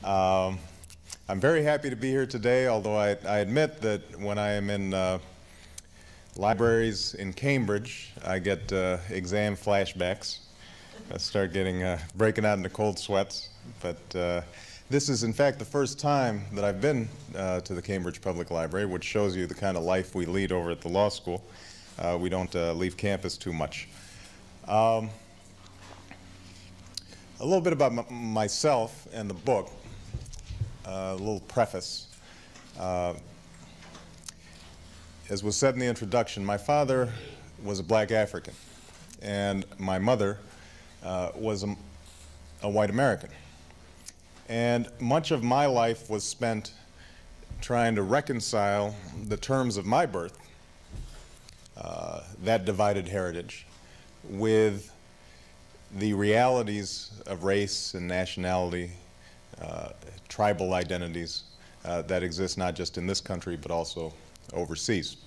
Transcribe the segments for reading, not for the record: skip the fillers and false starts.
I'm very happy to be here today, although I admit that when I am in libraries in Cambridge, I get exam flashbacks. I start breaking out into cold sweats. But this is, in fact, the first time that I've been to the Cambridge Public Library, which shows you the kind of life we lead over at the law school. We don't leave campus too much. A little bit about myself and the book. A little preface. As was said in the introduction, my father was a black African, and my mother was a white American. And much of my life was spent trying to reconcile the terms of my birth, that divided heritage, with the realities of race and nationality, tribal identities that exist not just in this country but also overseas.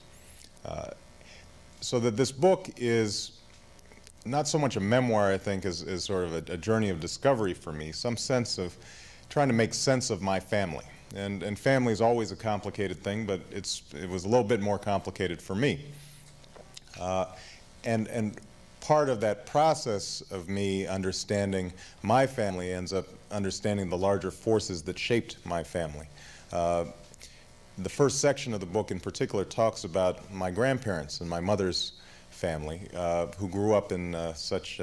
So that this book is not so much a memoir, I think, as sort of a journey of discovery for me, some sense of trying to make sense of my family. And family is always a complicated thing, but it was a little bit more complicated for me. And part of that process of me understanding my family ends up understanding the larger forces that shaped my family. The first section of the book in particular talks about my grandparents and my mother's family, who grew up in such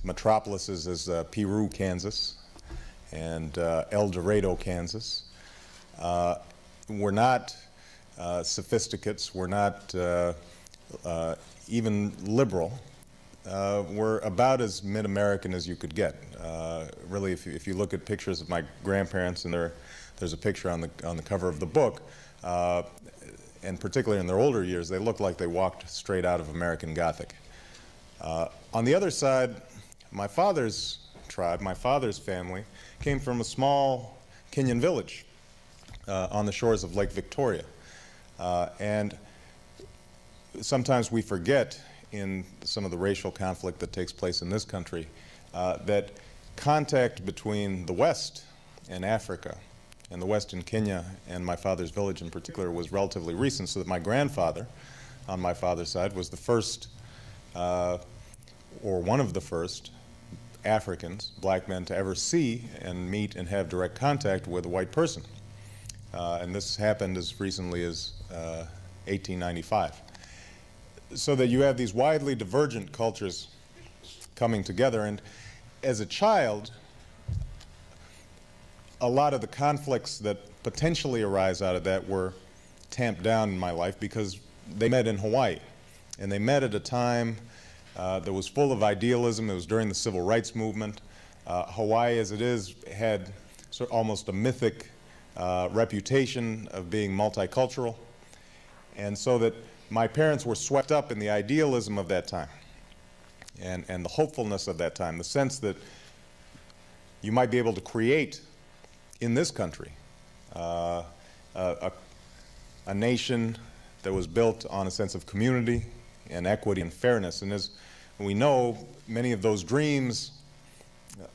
metropolises as Peru, Kansas, and El Dorado, Kansas. We're not sophisticates, we're not even liberal. We're about as mid-American as you could get. Really, if you look at pictures of my grandparents, and there's a picture on the cover of the book, and particularly in their older years, they look like they walked straight out of American Gothic. On the other side, my father's tribe, my father's family, came from a small Kenyan village on the shores of Lake Victoria. And sometimes we forget in some of the racial conflict that takes place in this country that contact between the West and Africa, and the West and Kenya, and my father's village in particular, was relatively recent, so that my grandfather, on my father's side, was the first, or one of the first, Africans, black men, to ever see and meet and have direct contact with a white person. And this happened as recently as 1895. So that you have these widely divergent cultures coming together, and as a child, a lot of the conflicts that potentially arise out of that were tamped down in my life because they met in Hawaii. And they met at a time that was full of idealism. It was during the Civil Rights Movement. Hawaii, as it is, had sort of almost a mythic reputation of being multicultural. And so that my parents were swept up in the idealism of that time and the hopefulness of that time, the sense that you might be able to create in this country a nation that was built on a sense of community and equity and fairness. And as we know, many of those dreams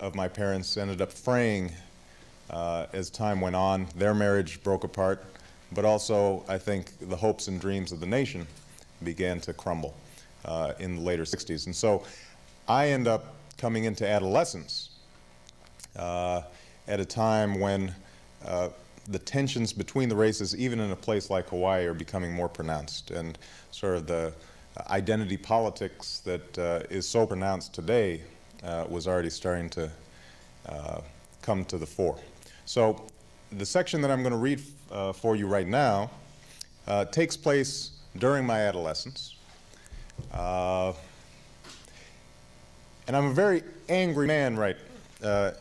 of my parents ended up fraying as time went on. Their marriage broke apart, but also I think the hopes and dreams of the nation began to crumble in the later 60s. And so I end up coming into adolescence at a time when the tensions between the races, even in a place like Hawaii, are becoming more pronounced, and sort of the identity politics that is so pronounced today was already starting to come to the fore. So the section that I'm going to read for you right now takes place during my adolescence. And I'm a very angry man,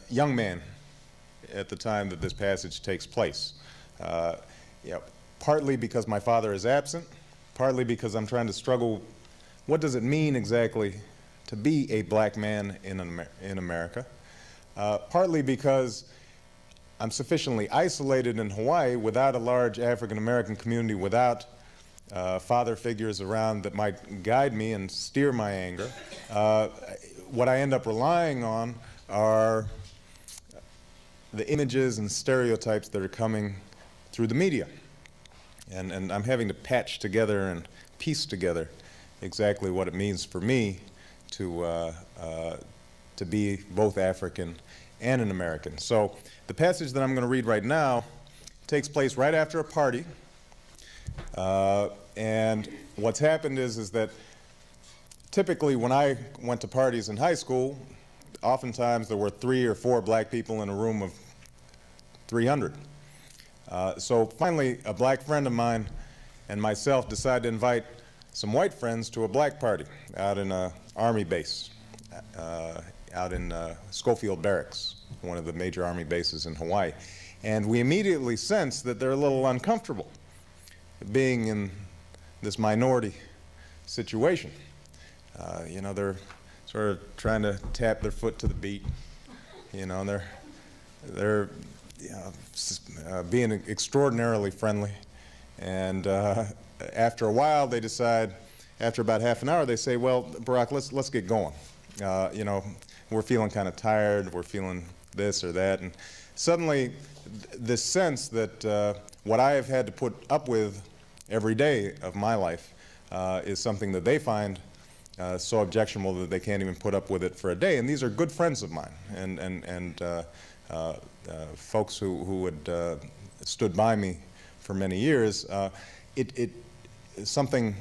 young man, at the time that this passage takes place. Partly because my father is absent, partly because I'm trying to struggle, what does it mean exactly to be a black man in America? Partly because I'm sufficiently isolated in Hawaii without a large African-American community, without father figures around that might guide me and steer my anger. What I end up relying on are the images and stereotypes that are coming through the media. And I'm having to patch together and piece together exactly what it means for me to be both African and an American. So the passage that I'm going to read right now takes place right after a party. And what's happened is that typically when I went to parties in high school, oftentimes there were 3 or 4 black people in a room of 300. So finally, a black friend of mine and myself decided to invite some white friends to a black party out in an army base, out in Schofield Barracks, one of the major army bases in Hawaii. And we immediately sensed that they're a little uncomfortable being in this minority situation. You know, they're sort of trying to tap their foot to the beat. You know, they're being extraordinarily friendly. And after a while, they decide, after about half an hour, they say, well, Barack, let's get going. You know, we're feeling kind of tired, we're feeling this or that. And suddenly, this sense that what I have had to put up with every day of my life is something that they find so objectionable that they can't even put up with it for a day. And these are good friends of mine and folks who had stood by me for many years. Something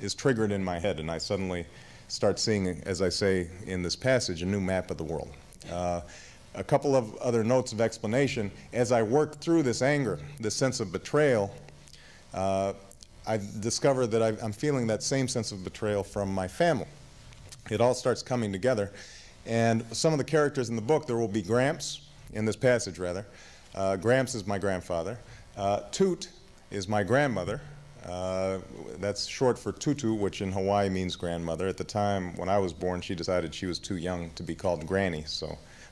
is triggered in my head, and I suddenly start seeing, as I say in this passage, a new map of the world. A couple of other notes of explanation. As I work through this anger, this sense of betrayal, I discover that I'm feeling that same sense of betrayal from my family. It all starts coming together. And some of the characters in the book, there will be Gramps, in this passage rather. Gramps is my grandfather. Toot is my grandmother. That's short for Tutu, which in Hawaii means grandmother. At the time when I was born, she decided she was too young to be called Granny,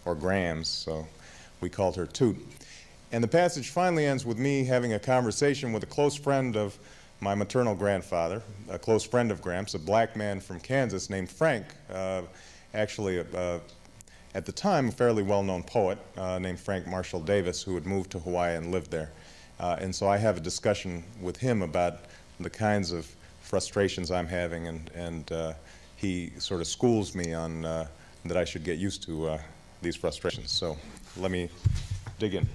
or Grams, so we called her Toot. And the passage finally ends with me having a conversation with a close friend of my maternal grandfather, a close friend of Gramps, a black man from Kansas named Frank, actually at the time a fairly well-known poet named Frank Marshall Davis, who had moved to Hawaii and lived there. And so I have a discussion with him about the kinds of frustrations I'm having, and he sort of schools me on that I should get used to these frustrations. So let me dig in.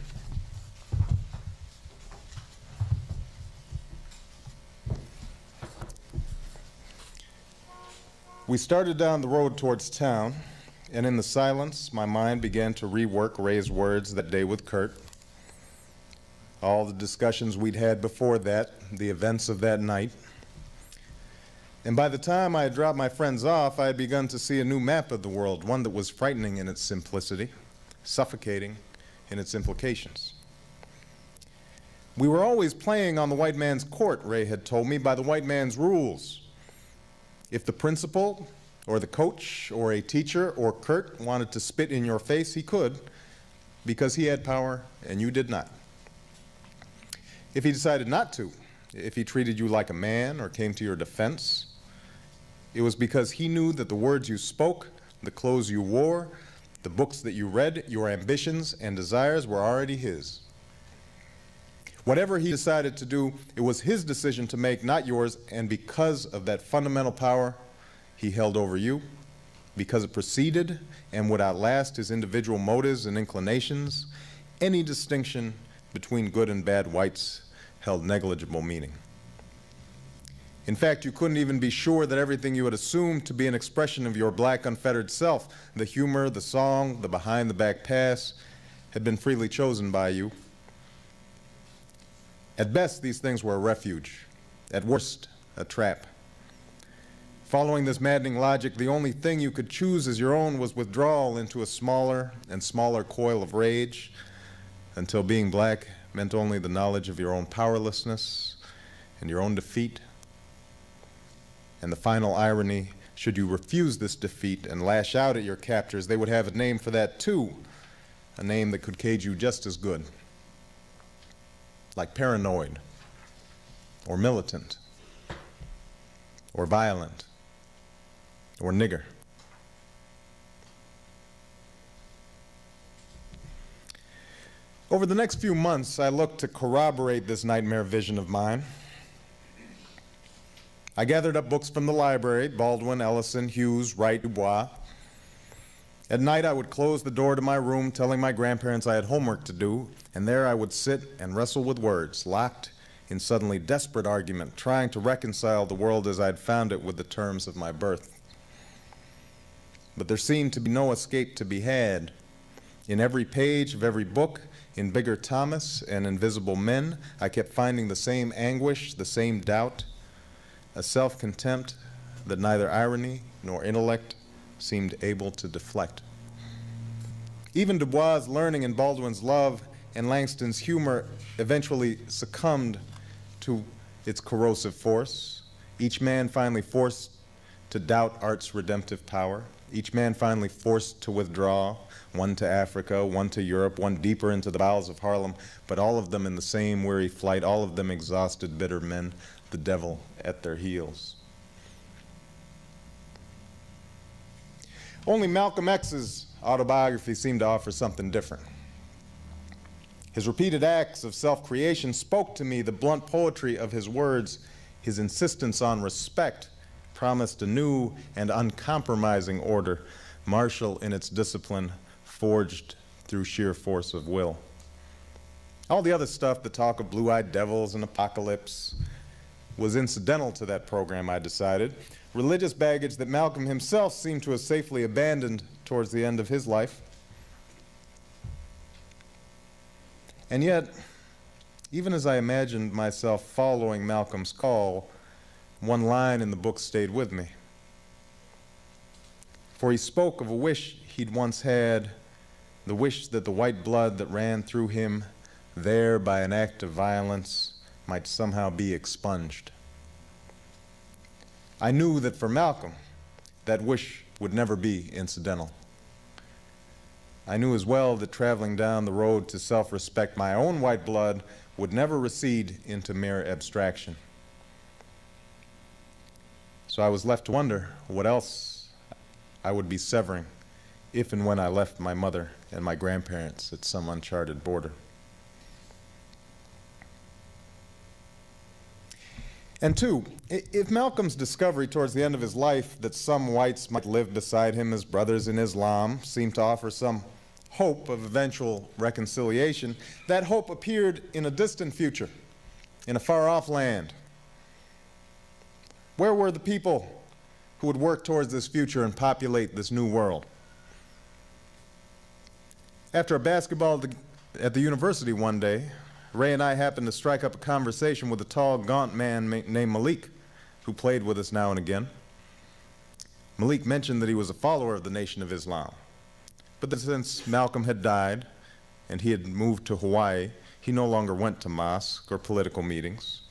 We started down the road towards town, and in the silence, my mind began to rework Ray's words that day with Kurt. All the discussions we'd had before that, the events of that night. And by the time I had dropped my friends off, I had begun to see a new map of the world, one that was frightening in its simplicity, suffocating in its implications. We were always playing on the white man's court, Ray had told me, by the white man's rules. If the principal, or the coach, or a teacher, or Kurt wanted to spit in your face, he could, because he had power and you did not. If he decided not to, if he treated you like a man or came to your defense, it was because he knew that the words you spoke, the clothes you wore, the books that you read, your ambitions and desires were already his. Whatever he decided to do, it was his decision to make, not yours, and because of that fundamental power he held over you, because it preceded and would outlast his individual motives and inclinations, any distinction between good and bad whites held negligible meaning. In fact, you couldn't even be sure that everything you had assumed to be an expression of your black unfettered self, the humor, the song, the behind-the-back pass, had been freely chosen by you. At best, these things were a refuge. At worst, a trap. Following this maddening logic, the only thing you could choose as your own was withdrawal into a smaller and smaller coil of rage, until being black meant only the knowledge of your own powerlessness and your own defeat. And the final irony, should you refuse this defeat and lash out at your captors, they would have a name for that too, a name that could cage you just as good. Like paranoid, or militant, or violent, or nigger. Over the next few months, I looked to corroborate this nightmare vision of mine. I gathered up books from the library, Baldwin, Ellison, Hughes, Wright, Dubois. At night, I would close the door to my room, telling my grandparents I had homework to do, and there I would sit and wrestle with words, locked in suddenly desperate argument, trying to reconcile the world as I had found it with the terms of my birth. But there seemed to be no escape to be had. In every page of every book, in Bigger Thomas and Invisible Men, I kept finding the same anguish, the same doubt, a self-contempt that neither irony nor intellect seemed able to deflect. Even Dubois' learning and Baldwin's love and Langston's humor eventually succumbed to its corrosive force, each man finally forced to doubt art's redemptive power, each man finally forced to withdraw, one to Africa, one to Europe, one deeper into the bowels of Harlem, but all of them in the same weary flight, all of them exhausted, bitter men, the devil at their heels. Only Malcolm X's autobiography seemed to offer something different. His repeated acts of self-creation spoke to me. The blunt poetry of his words, his insistence on respect, promised a new and uncompromising order, martial in its discipline, forged through sheer force of will. All the other stuff, the talk of blue-eyed devils and apocalypse, was incidental to that program, I decided. Religious baggage that Malcolm himself seemed to have safely abandoned towards the end of his life. And yet, even as I imagined myself following Malcolm's call, one line in the book stayed with me. For he spoke of a wish he'd once had, the wish that the white blood that ran through him there by an act of violence might somehow be expunged. I knew that for Malcolm, that wish would never be incidental. I knew as well that traveling down the road to self-respect, my own white blood would never recede into mere abstraction. So I was left to wonder what else I would be severing if and when I left my mother and my grandparents at some uncharted border. And two, if Malcolm's discovery towards the end of his life that some whites might live beside him as brothers in Islam seemed to offer some hope of eventual reconciliation, that hope appeared in a distant future, in a far-off land. Where were the people who would work towards this future and populate this new world? After a basketball at the university one day, Ray and I happened to strike up a conversation with a tall, gaunt man named Malik, who played with us now and again. Malik mentioned that he was a follower of the Nation of Islam, but that since Malcolm had died and he had moved to Hawaii, he no longer went to mosque or political meetings,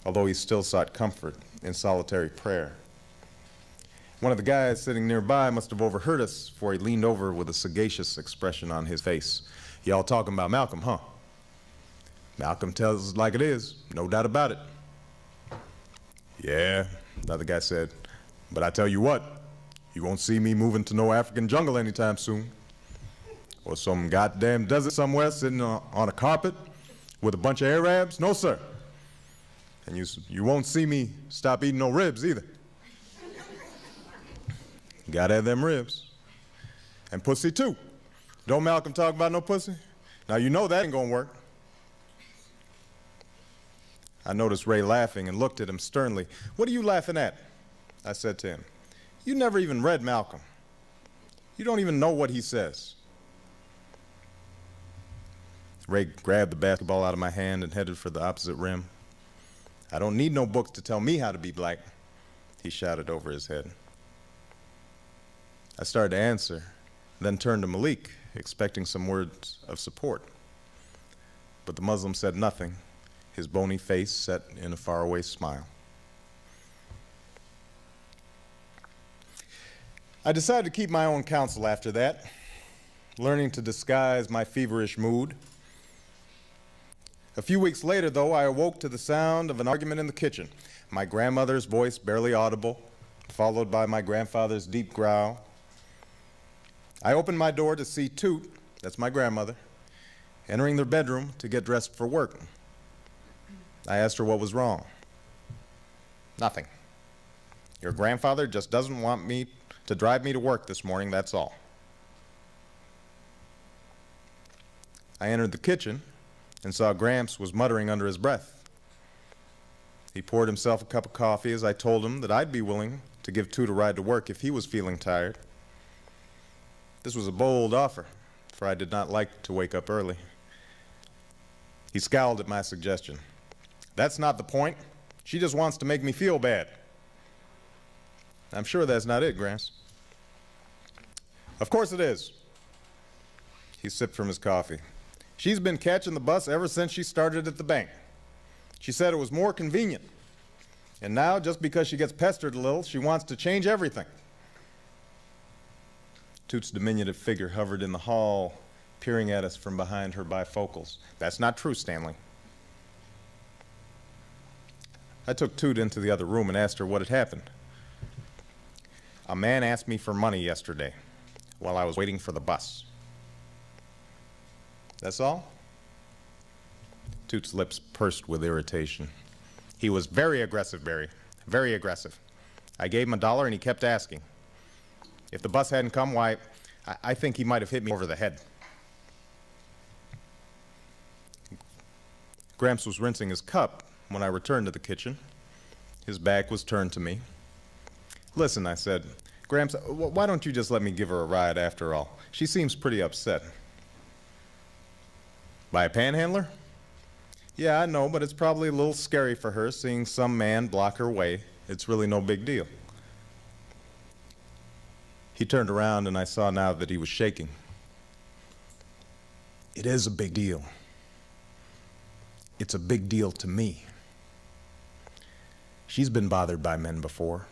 although he still sought comfort in solitary prayer. One of the guys sitting nearby must have overheard us, for he leaned over with a sagacious expression on his face. "Y'all talking about Malcolm, huh?" "Malcolm tells us like it is, no doubt about it." "Yeah," the other guy said, "but I tell you what, you won't see me moving to no African jungle anytime soon. Or some goddamn desert somewhere sitting on a carpet with a bunch of Arabs. No, sir. And you won't see me stop eating no ribs either. Gotta have them ribs. And pussy too. Don't Malcolm talk about no pussy? Now you know that ain't gonna work." I noticed Ray laughing and looked at him sternly. "What are you laughing at?" I said to him. "You never even read Malcolm. You don't even know what he says." Ray grabbed the basketball out of my hand and headed for the opposite rim. "I don't need no books to tell me how to be black," he shouted over his head. I started to answer, then turned to Malik, expecting some words of support. But the Muslim said nothing, his bony face set in a faraway smile. I decided to keep my own counsel after that, learning to disguise my feverish mood. A few weeks later, though, I awoke to the sound of an argument in the kitchen, my grandmother's voice barely audible, followed by my grandfather's deep growl. I opened my door to see Toot, that's my grandmother, entering their bedroom to get dressed for work. I asked her what was wrong. Nothing. Your grandfather just doesn't want me to drive me to work this morning, that's all. I entered the kitchen and saw Gramps was muttering under his breath. He poured himself a cup of coffee as I told him that I'd be willing to give Toot a ride to work if he was feeling tired. This was a bold offer, for I did not like to wake up early. He scowled at my suggestion. That's not the point. She just wants to make me feel bad. I'm sure that's not it, Gramps. Of course it is. He sipped from his coffee. She's been catching the bus ever since she started at the bank. She said it was more convenient. And now, just because she gets pestered a little, she wants to change everything. Toot's diminutive figure hovered in the hall, peering at us from behind her bifocals. That's not true, Stanley. I took Toot into the other room and asked her what had happened. A man asked me for money yesterday while I was waiting for the bus. That's all? Toot's lips pursed with irritation. He was very aggressive, Barry. Very aggressive. I gave him $1 and he kept asking. If the bus hadn't come, why, I think he might have hit me over the head. Gramps was rinsing his cup when I returned to the kitchen. His back was turned to me. Listen, I said, Gramps, why don't you just let me give her a ride after all? She seems pretty upset. By a panhandler? Yeah, I know, but it's probably a little scary for her seeing some man block her way. It's really no big deal. He turned around and I saw now that he was shaking. It is a big deal. It's a big deal to me. She's been bothered by men before.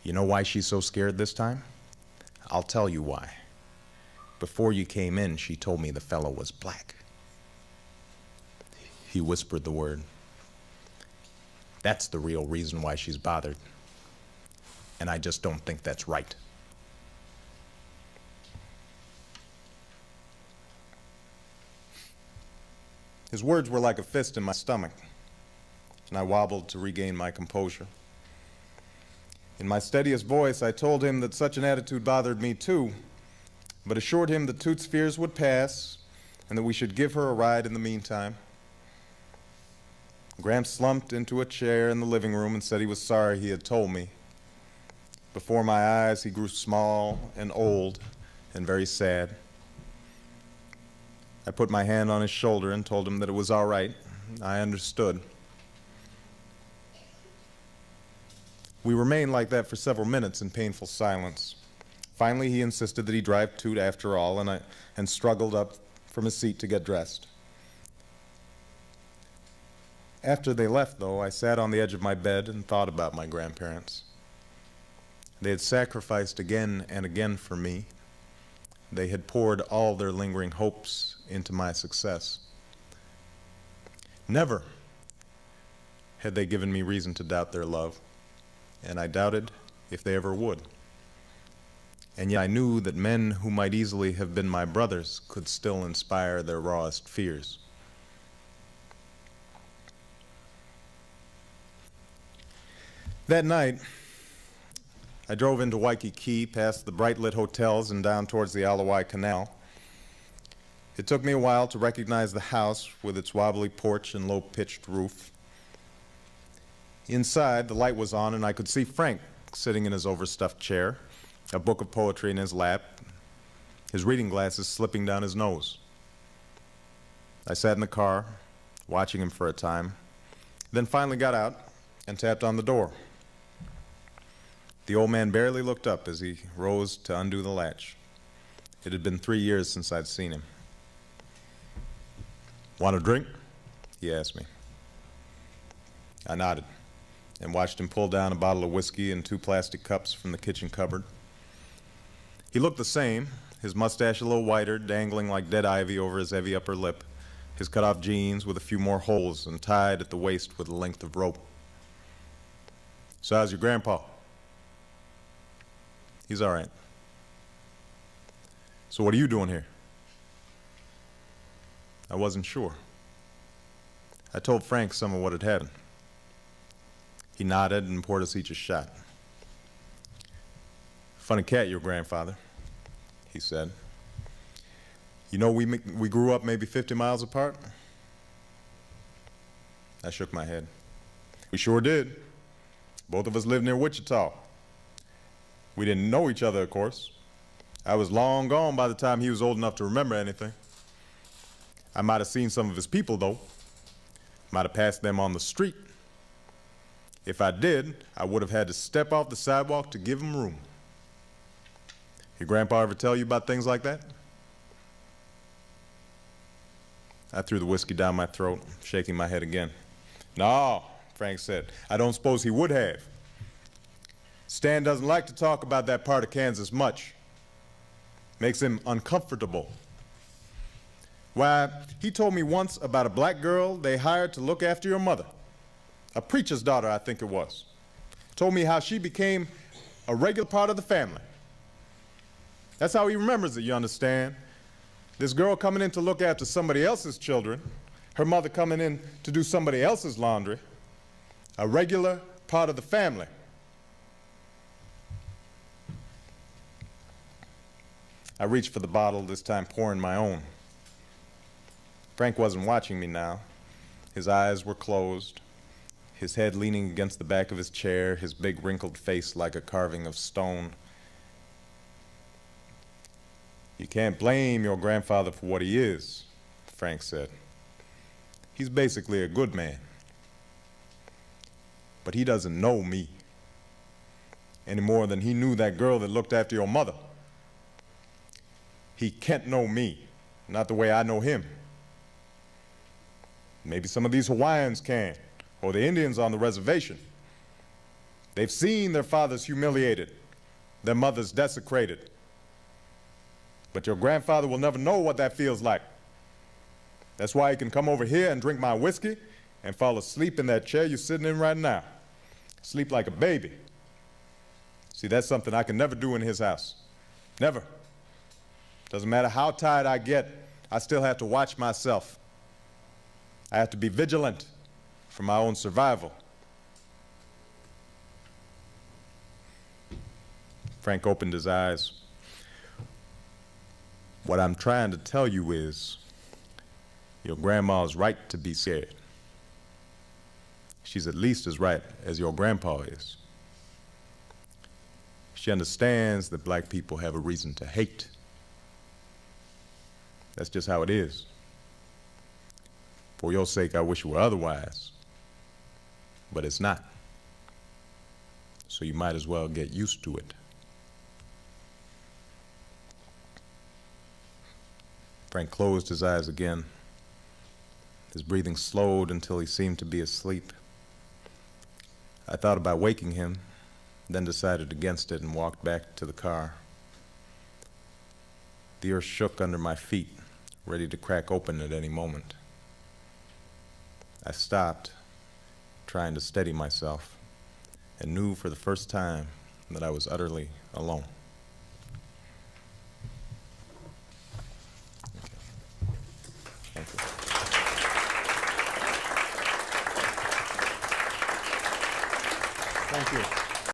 You know why she's so scared this time? I'll tell you why. Before you came in, she told me the fellow was black. He whispered the word. That's the real reason why she's bothered. And I just don't think that's right. His words were like a fist in my stomach, and I wobbled to regain my composure. In my steadiest voice, I told him that such an attitude bothered me too, but assured him that Toot's fears would pass and that we should give her a ride in the meantime. Gramps slumped into a chair in the living room and said he was sorry he had told me. Before my eyes, he grew small and old and very sad. I put my hand on his shoulder and told him that it was all right. I understood. We remained like that for several minutes in painful silence. Finally, he insisted that he drive Toot after all, and struggled up from his seat to get dressed. After they left, though, I sat on the edge of my bed and thought about my grandparents. They had sacrificed again and again for me. They had poured all their lingering hopes into my success. Never had they given me reason to doubt their love, and I doubted if they ever would. And yet I knew that men who might easily have been my brothers could still inspire their rawest fears. That night, I drove into Waikiki, past the bright-lit hotels and down towards the Alawai Canal. It took me a while to recognize the house with its wobbly porch and low-pitched roof. Inside, the light was on, and I could see Frank sitting in his overstuffed chair, a book of poetry in his lap, his reading glasses slipping down his nose. I sat in the car, watching him for a time, then finally got out and tapped on the door. The old man barely looked up as he rose to undo the latch. It had been 3 years since I'd seen him. Want a drink? He asked me. I nodded and watched him pull down a bottle of whiskey and 2 plastic cups from the kitchen cupboard. He looked the same, his mustache a little whiter, dangling like dead ivy over his heavy upper lip, his cut-off jeans with a few more holes and tied at the waist with a length of rope. So how's your grandpa? He's all right. So what are you doing here? I wasn't sure. I told Frank some of what had happened. He nodded and poured us each a shot. "Funny cat, your grandfather," he said. "You know, we grew up maybe 50 miles apart?" I shook my head. "We sure did. Both of us lived near Wichita. We didn't know each other, of course. I was long gone by the time he was old enough to remember anything. I might have seen some of his people, though. Might have passed them on the street. If I did, I would have had to step off the sidewalk to give him room. Your grandpa ever tell you about things like that?" I threw the whiskey down my throat, shaking my head again. "No," Frank said. "I don't suppose he would have. Stan doesn't like to talk about that part of Kansas much. Makes him uncomfortable. Why, he told me once about a black girl they hired to look after your mother. A preacher's daughter, I think it was. Told me how she became a regular part of the family. That's how he remembers it, you understand. This girl coming in to look after somebody else's children, her mother coming in to do somebody else's laundry. A regular part of the family." I reached for the bottle, this time pouring my own. Frank wasn't watching me now. His eyes were closed, his head leaning against the back of his chair, his big wrinkled face like a carving of stone. "You can't blame your grandfather for what he is," Frank said. "He's basically a good man. But he doesn't know me any more than he knew that girl that looked after your mother. He can't know me, not the way I know him. Maybe some of these Hawaiians can, or the Indians on the reservation. They've seen their fathers humiliated, their mothers desecrated. But your grandfather will never know what that feels like. That's why he can come over here and drink my whiskey and fall asleep in that chair you're sitting in right now. Sleep like a baby. See, that's something I can never do in his house. Never. Doesn't matter how tired I get, I still have to watch myself. I have to be vigilant for my own survival." Frank opened his eyes. "What I'm trying to tell you is, your grandma's right to be scared. She's at least as right as your grandpa is. She understands that black people have a reason to hate. That's just how it is. For your sake, I wish it were otherwise. But it's not. So you might as well get used to it." Frank closed his eyes again. His breathing slowed until he seemed to be asleep. I thought about waking him, then decided against it and walked back to the car. The earth shook under my feet, ready to crack open at any moment. I stopped, trying to steady myself, and knew for the first time that I was utterly alone.